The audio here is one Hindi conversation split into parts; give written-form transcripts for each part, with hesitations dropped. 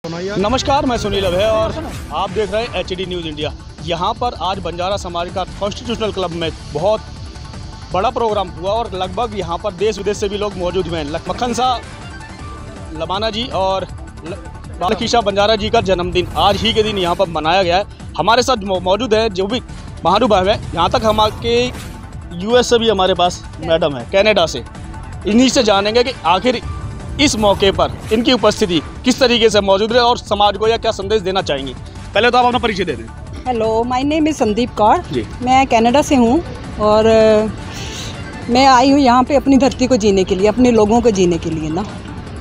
नमस्कार, मैं सुनील अभय और आप देख रहे हैं HD न्यूज़ इंडिया। यहाँ पर आज बंजारा समाज का कॉन्स्टिट्यूशनल क्लब में बहुत बड़ा प्रोग्राम हुआ और लगभग यहाँ पर देश विदेश से भी लोग मौजूद हुए हैं। मक्खन शाह लबाना जी और बालकीशा बंजारा जी का जन्मदिन आज ही के दिन यहाँ पर मनाया गया है। हमारे साथ मौजूद है जो भी महानुभाव है, यहाँ तक हमारे US से भी हमारे पास मैडम है, कनाडा से। इन्हीं से जानेंगे कि आखिर इस मौके पर इनकी उपस्थिति किस तरीके से मौजूद है और समाज को या क्या संदेश देना चाहेंगी। पहले तो आप अपना परिचय दे दें। Hello, my name is Sandeep Kaur ji. मैं कनाडा से हूँ और मैं आई हूँ यहाँ पे अपनी धरती को जीने के लिए, अपने लोगों को जीने के लिए ना।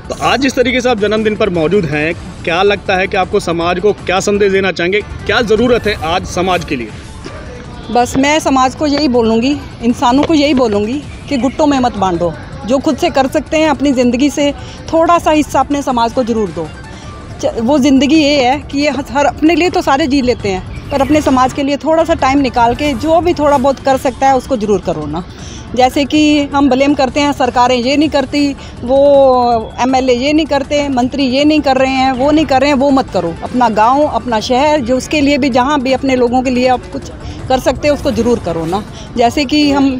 तो आज जिस तरीके से आप जन्मदिन पर मौजूद हैं, क्या लगता है कि आपको समाज को क्या संदेश देना चाहेंगे, क्या ज़रूरत है आज समाज के लिए? बस मैं समाज को यही बोलूँगी, इंसानों को यही बोलूँगी कि गुट्टों में मत बांटो। जो खुद से कर सकते हैं अपनी ज़िंदगी से थोड़ा सा हिस्सा अपने समाज को ज़रूर दो। वो ज़िंदगी ये है कि ये हर अपने लिए तो सारे जी लेते हैं, पर अपने समाज के लिए थोड़ा सा टाइम निकाल के जो भी थोड़ा बहुत कर सकता है उसको ज़रूर करो ना। जैसे कि हम ब्लेम करते हैं, सरकारें ये नहीं करती, वो MLA ये नहीं करते, मंत्री ये नहीं कर रहे हैं, वो नहीं कर रहे हैं, वो मत करो। अपना गांव, अपना शहर, जो उसके लिए भी जहां भी अपने लोगों के लिए आप कुछ कर सकते हो उसको ज़रूर करो ना। जैसे कि हम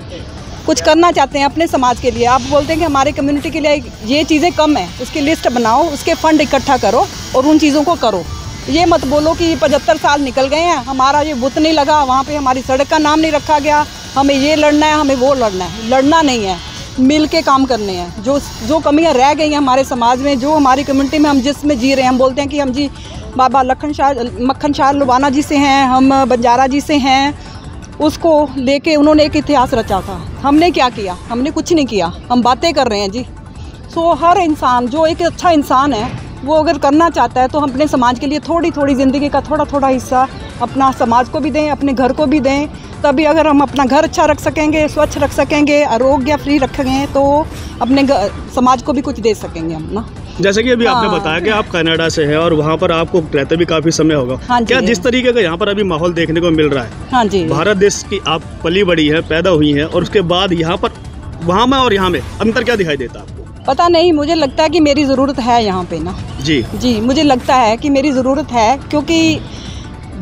कुछ करना चाहते हैं अपने समाज के लिए, आप बोलते हैं कि हमारे कम्युनिटी के लिए ये चीज़ें कम है, उसकी लिस्ट बनाओ, उसके फंड इकट्ठा करो और उन चीज़ों को करो। ये मत बोलो कि 75 साल निकल गए हैं, हमारा ये बुत नहीं लगा, वहाँ पे हमारी सड़क का नाम नहीं रखा गया, हमें ये लड़ना है, हमें वो लड़ना है। लड़ना नहीं है, मिल के काम करने हैं। जो कमियाँ रह गई हैं हमारे समाज में, जो हमारी कम्युनिटी में हम जिसमें जी रहे हैं, हम बोलते हैं कि हम जी बाबा मक्खन शाह लबाना जी से हैं, हम बंजारा जी से हैं, उसको लेके उन्होंने एक इतिहास रचा था। हमने क्या किया? हमने कुछ नहीं किया, हम बातें कर रहे हैं जी। सो हर इंसान जो एक अच्छा इंसान है वो अगर करना चाहता है तो हम अपने समाज के लिए थोड़ी थोड़ी ज़िंदगी का थोड़ा थोड़ा हिस्सा अपना समाज को भी दें, अपने घर को भी दें। तभी अगर हम अपना घर अच्छा रख सकेंगे, स्वच्छ रख सकेंगे, आरोग्य फ्री रखेंगे तो अपने समाज को भी कुछ दे सकेंगे हम ना। जैसे कि अभी आपने बताया कि आप कनाडा से हैं और वहाँ पर आपको रहते भी काफ़ी समय होगा। हाँ क्या जिस तरीके का यहाँ पर अभी माहौल देखने को मिल रहा है, हाँ जी, भारत देश की आप पली बड़ी है, पैदा हुई हैं और उसके बाद यहाँ पर वहाँ में और यहाँ में अंतर क्या दिखाई देता है आपको? पता नहीं, मुझे लगता है कि मेरी ज़रूरत है यहाँ पे ना। जी, मुझे लगता है कि मेरी ज़रूरत है, क्योंकि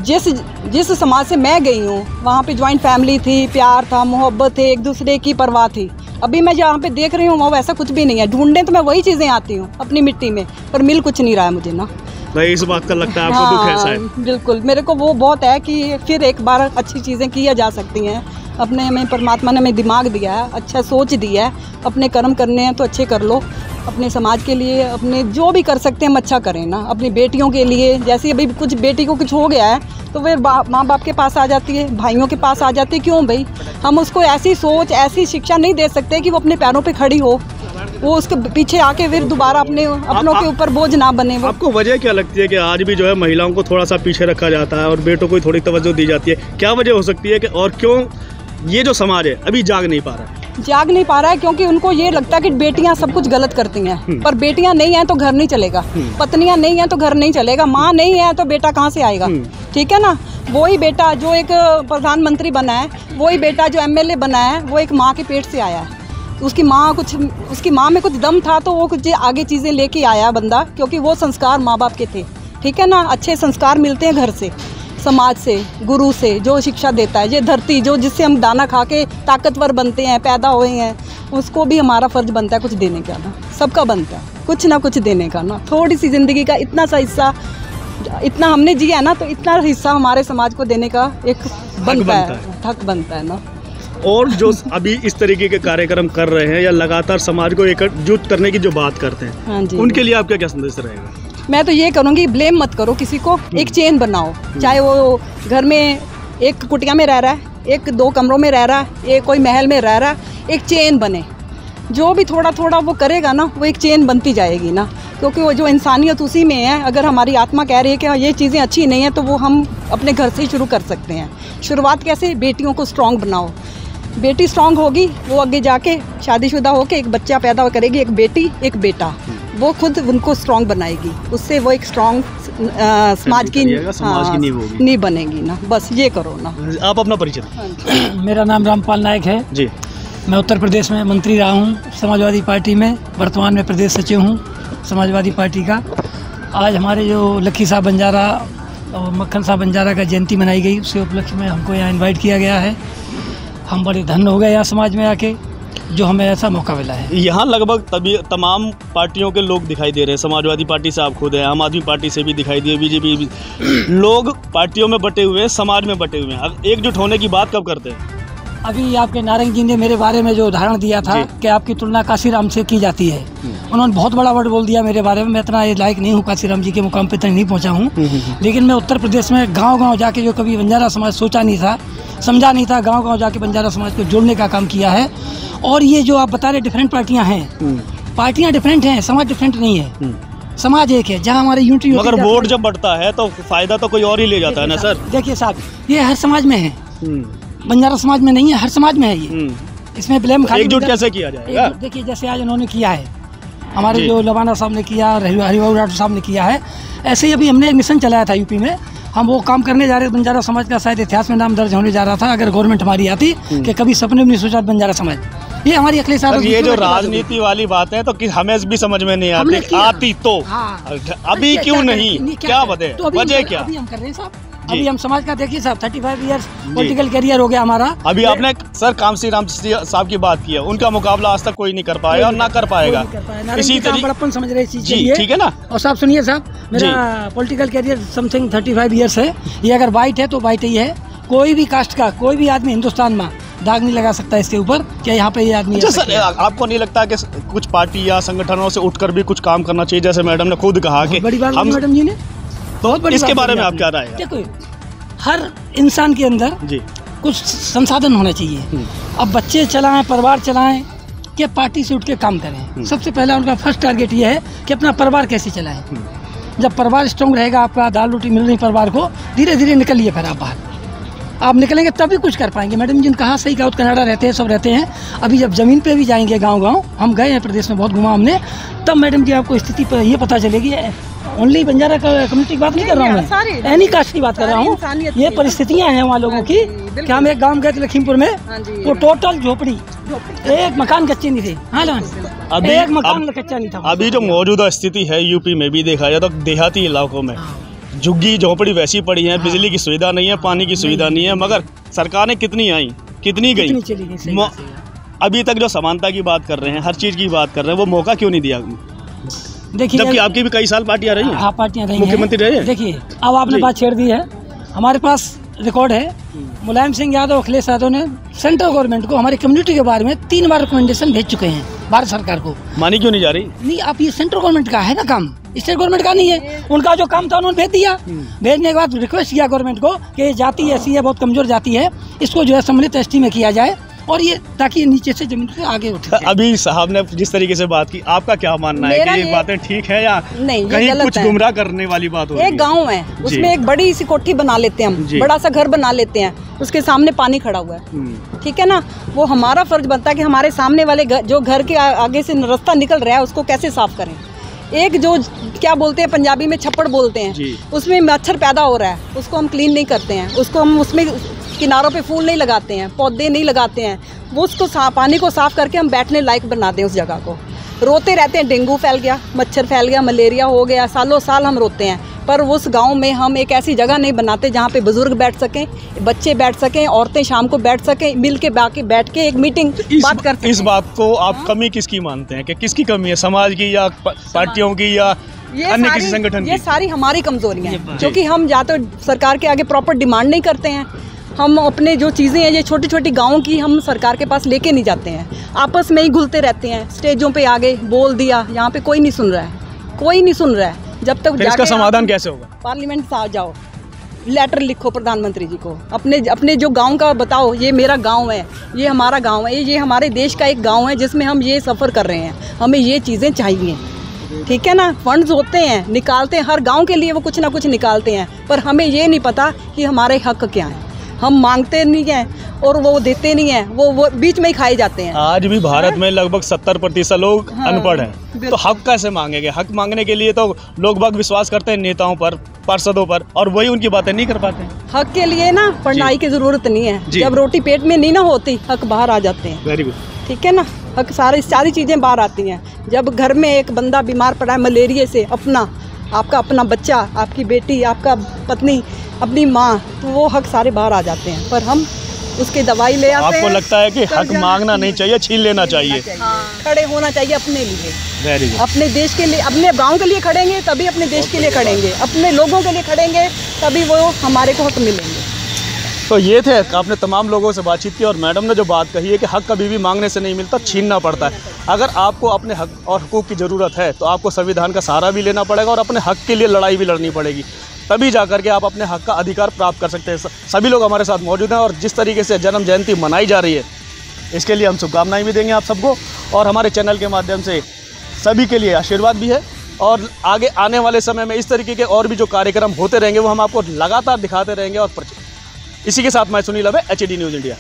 जिस समाज से मैं गई हूँ वहाँ पे जॉइंट फैमिली थी, प्यार था, मोहब्बत थी, एक दूसरे की परवाह थी। अभी मैं जहाँ पे देख रही हूँ वो वैसा कुछ भी नहीं है। ढूंढने तो मैं वही चीज़ें आती हूँ अपनी मिट्टी में, पर मिल कुछ नहीं रहा है मुझे ना। नहीं, इस बात का लगता है आपको दुख है शायद? बिल्कुल, मेरे को वो बहुत है कि फिर एक बार अच्छी चीज़ें किया जा सकती हैं। अपने हमें परमात्मा ने हमें दिमाग दिया है, अच्छा सोच दिया है, अपने कर्म करने हैं तो अच्छे कर लो। अपने समाज के लिए अपने जो भी कर सकते हैं हम अच्छा करें ना। अपनी बेटियों के लिए, जैसे अभी कुछ बेटी को कुछ हो गया है तो फिर माँ बाप के पास आ जाती है, भाइयों के पास आ जाती है। क्यों भाई? हम उसको ऐसी सोच, ऐसी शिक्षा नहीं दे सकते कि वो अपने पैरों पे खड़ी हो, वो उसके पीछे आके फिर दोबारा अपनों के ऊपर बोझ ना बने। वो आपको वजह क्या लगती है कि आज भी जो है महिलाओं को थोड़ा सा पीछे रखा जाता है और बेटों को थोड़ी तवज्जो दी जाती है? क्या वजह हो सकती है कि और क्यों ये जो समाज है अभी जाग नहीं पा रहा है? जाग नहीं पा रहा है क्योंकि उनको ये लगता है कि बेटियां सब कुछ गलत करती हैं, पर बेटियां नहीं हैं तो घर नहीं चलेगा, पत्नियां नहीं हैं तो घर नहीं चलेगा, माँ नहीं है तो बेटा कहाँ से आएगा? ठीक है ना। वही बेटा जो एक प्रधानमंत्री बना है, वही बेटा जो MLA बना है, वो एक माँ के पेट से आया है। उसकी माँ में कुछ दम था तो वो कुछ आगे चीज़ें लेके आया बंदा, क्योंकि वो संस्कार माँ बाप के थे। ठीक है ना। अच्छे संस्कार मिलते हैं घर से, समाज से, गुरु से, जो शिक्षा देता है। ये धरती जो जिससे हम दाना खा के ताकतवर बनते हैं, पैदा हुए हैं, उसको भी हमारा फर्ज बनता है कुछ देने का ना। सबका बनता है कुछ ना कुछ देने का ना। थोड़ी सी ज़िंदगी का इतना सा हिस्सा, इतना हमने जिया ना, तो इतना हिस्सा हमारे समाज को देने का एक हक बनता है ना। और जो अभी इस तरीके के कार्यक्रम कर रहे हैं या लगातार समाज को एकजुट करने की जो बात करते हैं, हाँ जी, उनके लिए आपका क्या संदेश रहेगा? मैं तो ये करूँगी, ब्लेम मत करो किसी को, एक चेन बनाओ। चाहे वो घर में एक कुटिया में रह रहा है, एक 2 कमरों में रह रहा है, एक कोई महल में रह रहा है, एक चेन बने। जो भी थोड़ा थोड़ा वो करेगा ना, वो एक चेन बनती जाएगी ना, क्योंकि वो जो इंसानियत उसी में है। अगर हमारी आत्मा कह रही है कि ये चीज़ें अच्छी नहीं है तो वो हम अपने घर से ही शुरू कर सकते हैं। शुरुआत कैसे? बेटियों को स्ट्रॉन्ग बनाओ। बेटी स्ट्रॉन्ग होगी, वो आगे जाके शादीशुदा होके एक बच्चा पैदा करेगी, एक बेटी एक बेटा, वो खुद उनको स्ट्रॉन्ग बनाएगी। उससे वो एक स्ट्रॉन्ग समाज की नींव बनेगी ना। बस ये करो ना। आप अपना परिचय? मेरा नाम रामपाल नायक है जी। मैं उत्तर प्रदेश में मंत्री रहा हूँ समाजवादी पार्टी में, वर्तमान में प्रदेश सचिव हूँ समाजवादी पार्टी का। आज हमारे जो लक्की साहब बंजारा और मक्खन साहब बंजारा का जयंती मनाई गई, उसके उपलक्ष्य में हमको यहाँ इनवाइट किया गया है। हम बड़े धन्य हो गए यहाँ समाज में आके, जो हमें ऐसा मौका मिला है। यहाँ लगभग तमाम पार्टियों के लोग दिखाई दे रहे हैं। समाजवादी पार्टी से आप खुद हैं, आम आदमी पार्टी से भी दिखाई दिए, बीजेपी भी। लोग पार्टियों में बटे हुए हैं, समाज में बटे हुए हैं। अब एकजुट होने की बात कब करते हैं? अभी आपके नारंग जी ने मेरे बारे में जो उदाहरण दिया था कि आपकी तुलना काशीराम से की जाती है, उन्होंने बहुत बड़ा वर्ड बोल दिया मेरे बारे में। मैं इतना ये लायक नहीं हूँ, काशीराम जी के मुकाम पे तक नहीं पहुँचा हूँ। लेकिन मैं उत्तर प्रदेश में गांव-गांव जाके जो कभी बंजारा समाज सोचा नहीं था, समझा नहीं था, गांव-गांव जाके बंजारा समाज को जोड़ने का काम किया है। और ये जो आप बता रहे डिफरेंट पार्टियां हैं, पार्टियां डिफरेंट हैं, समाज डिफरेंट नहीं है। समाज एक है, जहां हमारे यूनिटी। मगर वोट जब बढ़ता है तो फायदा तो कोई और ही ले जाता है ना सर। देखिए साहब, ये हर समाज में है, बंजारा समाज में नहीं है, हर समाज में है ये। इसमें ब्लेम एकजुट कैसे किया जाएगा? देखिए जैसे आज उन्होंने किया है, हमारे जो लवाना साहब ने किया, हरिबाबू राठौर साहब ने किया है, ऐसे ही अभी हमने एक मिशन चलाया था यूपी में। हम वो काम करने जा रहे थे, बंजारा समाज का शायद इतिहास में नाम दर्ज होने जा रहा था अगर गवर्नमेंट हमारी आती, कि कभी सपने में नहीं सोचा बंजारा समाज। ये हमारी अखिलेश साहब, ये जो राजनीति वाली बात है तो हमें भी समझ में नहीं आती तो अभी क्यों नहीं, क्या वजह क्या? अभी हम कर रहे हैं साहब, अभी हम समाज का देखिए साहब, 35 इयर्स पॉलिटिकल करियर हो गया हमारा। अभी आपने सर कामसी राम साहब की बात की है, उनका मुकाबला आज तक कोई नहीं कर पाया और ना कर पाएगा। इसी तरीके बड़प्पन समझ रहे चीज, ठीक है ना। और साहब सुनिए साहब, मेरा पॉलिटिकल करियर समथिंग 35 इयर्स है। ये अगर वाइट है तो वाइट ही है। कोई भी कास्ट का कोई भी आदमी हिंदुस्तान में दाग नहीं लगा सकता इसके ऊपर कि यहाँ पे ये आदमी। अच्छा सर, आपको नहीं लगता कि कुछ पार्टी या संगठनों से उठकर भी कुछ काम करना चाहिए? जैसे मैडम ने खुद कहा कि बड़ी बात मैडम जी ने, बहुत बड़ी इसके बारे में आप क्या राय है? देखो, हर इंसान के अंदर कुछ संसाधन होना चाहिए। अब बच्चे चलाएं, परिवार चलाएं, कि पार्टी से उठ के काम करें। सबसे पहला उनका फर्स्ट टारगेट ये है कि अपना परिवार कैसे चलाएं। जब परिवार स्ट्रॉन्ग रहेगा, आपका दाल रोटी मिल रही परिवार को, धीरे धीरे निकलिए, फिर आप बाहर आप निकलेंगे तभी कुछ कर पाएंगे। मैडम जी ने कहा सही कहा, कनाडा रहते हैं, सब रहते हैं। अभी जब ज़मीन पे भी जाएंगे गांव-गांव, हम गए हैं प्रदेश में, बहुत घुमा हमने, तब मैडम जी आपको स्थिति पर ये पता चलेगी। ओनली बंजारा कम्युनिटी की बात नहीं कर रहा हूँ मैं, एनी कास्ट की बात कर रहा हूँ। ये परिस्थितियाँ हैं वहाँ लोगों की कि हम एक गाँव गए थे लखीमपुर में, वो टोटल झोपड़ी, एक मकान कच्चे नहीं थे। हाँ, एक मकान कच्चा नहीं था। अभी जो मौजूदा स्थिति है यूपी में भी देखा जाए तो देहाती इलाकों में झुग्गी झोपड़ी वैसी पड़ी है, बिजली की सुविधा नहीं है, पानी की सुविधा नहीं है। मगर सरकारें कितनी आई, कितनी गई, अभी तक जो समानता की बात कर रहे हैं, हर चीज की बात कर रहे हैं, वो मौका क्यों नहीं दिया? देखिए, जबकि आपकी भी कई साल पार्टियां रही हैं। हाँ, पार्टियां रही हैं, मुख्यमंत्री रहे हैं। देखिए, अब आपने बात छेड़ दी है, हमारे पास रिकॉर्ड है। मुलायम सिंह यादव, अखिलेश यादव ने सेंट्रल गवर्नमेंट को हमारी कम्युनिटी के बारे में 3 बार रिकमेंडेशन भेज चुके हैं भारत सरकार को। मानी क्यों नहीं जा रही? नहीं, आप ये सेंट्रल गवर्नमेंट का है ना काम, स्टेट गवर्नमेंट का नहीं है। उनका जो काम था उन्होंने भेज दिया। भेजने के बाद रिक्वेस्ट किया गवर्नमेंट को कि ये जाति ऐसी है, बहुत कमजोर जाति है, इसको जो है सम्मिलित एसटी में किया जाए, और ये ताकि ये नीचे से जमीन से आगे उठे। अभी साहब ने जिस तरीके से बात की, आपका क्या मानना है कि ये बातें ठीक है या नहीं? कहीं कुछ गुमराह करने वाली बात हो रही है? एक गांव है, उसमें एक बड़ी सी कोठी बना लेते हैं हम, बड़ा सा घर बना लेते हैं, उसके सामने पानी खड़ा हुआ है, ठीक है ना। वो हमारा फर्ज बनता है कि हमारे सामने वाले जो घर के आगे से रास्ता निकल रहा है उसको कैसे साफ करें। एक जो क्या बोलते हैं पंजाबी में छप्पड़ बोलते हैं, उसमें मच्छर पैदा हो रहा है, उसको हम क्लीन नहीं करते हैं, उसको हम उसमें किनारों पे फूल नहीं लगाते हैं, पौधे नहीं लगाते हैं, वो उसको पानी को साफ करके हम बैठने लायक बना दें उस जगह को। रोते रहते हैं, डेंगू फैल गया, मच्छर फैल गया, मलेरिया हो गया, सालों साल हम रोते हैं। पर उस गांव में हम एक ऐसी जगह नहीं बनाते जहाँ पे बुजुर्ग बैठ सकें, बच्चे बैठ सकें, औरतें शाम को बैठ सकें, मिल के बैठ के एक मीटिंग बात कर सकें। इस बात को आप कमी किसकी मानते हैं कि किसकी कमी है, समाज की या पार्टियों की या अन्य किसी संगठन की? ये सारी हमारी कमजोरियाँ हैं, क्योंकि हम या तो सरकार के आगे प्रॉपर डिमांड नहीं करते हैं। हम अपने जो चीज़ें हैं ये छोटी छोटी गाँव की हम सरकार के पास लेके नहीं जाते हैं, आपस में ही घुलते रहते हैं। स्टेजों पे आगे बोल दिया, यहाँ पे कोई नहीं सुन रहा है, कोई नहीं सुन रहा है। जब तक इसका समाधान कैसे होगा? पार्लियामेंट से आ जाओ, लेटर लिखो प्रधानमंत्री जी को, अपने जो गांव का बताओ, ये मेरा गांव है, ये हमारा गांव है, ये हमारे देश का एक गांव है जिसमें हम ये सफ़र कर रहे हैं, हमें ये चीज़ें चाहिए, ठीक है ना। फंड्स होते हैं, निकालते हैं, हर गांव के लिए वो कुछ ना कुछ निकालते हैं, पर हमें ये नहीं पता कि हमारे हक क्या हैं। हम मांगते नहीं हैं और वो देते नहीं हैं, वो बीच में ही खाए जाते हैं। आज भी भारत में लगभग 70% लोग अनपढ़ हैं, तो हक कैसे मांगेंगे? हक मांगने के लिए तो लोग बाग विश्वास करते हैं नेताओं पर, पार्षदों पर, और वही उनकी बातें नहीं कर पाते। हक के लिए ना पढ़ाई की जरूरत नहीं है, जब रोटी पेट में नहीं ना होती, हक बाहर आ जाते हैं। वेरी गुड, ठीक है ना। हक सारी चीज़ें बाहर आती हैं। जब घर में एक बंदा बीमार पड़ा है मलेरिया से, अपना आपका अपना बच्चा, आपकी बेटी, आपका पत्नी, अपनी माँ, तो वो हक सारे बाहर आ जाते हैं। पर हम उसकी दवाई ले आते हैं। आपको लगता है कि हक मांगना नहीं चाहिए, छीन लेना चाहिए। खड़े होना चाहिए अपने लिए, वेरी गुड। अपने देश के लिए, अपने गांव के लिए खड़ेंगे तभी अपने देश के लिए खड़ेंगे, अपने लोगों के लिए खड़ेंगे तभी वो हमारे को हक मिलेंगे। तो ये थे, आपने तमाम लोगों से बातचीत की और मैडम ने जो बात कही है कि हक कभी भी मांगने से नहीं मिलता, छीनना पड़ता है। अगर आपको अपने हक और हुकूक की ज़रूरत है तो आपको संविधान का सहारा भी लेना पड़ेगा और अपने हक के लिए लड़ाई भी लड़नी पड़ेगी, तभी जाकर के आप अपने हक का अधिकार प्राप्त कर सकते हैं। सभी लोग हमारे साथ मौजूद हैं और जिस तरीके से जन्म जयंती मनाई जा रही है इसके लिए हम शुभकामनाएं भी देंगे आप सबको, और हमारे चैनल के माध्यम से सभी के लिए आशीर्वाद भी है। और आगे आने वाले समय में इस तरीके के और भी जो कार्यक्रम होते रहेंगे वो हम आपको लगातार दिखाते रहेंगे। और इसी के साथ मैं सुनील अबे, HD न्यूज़ इंडिया।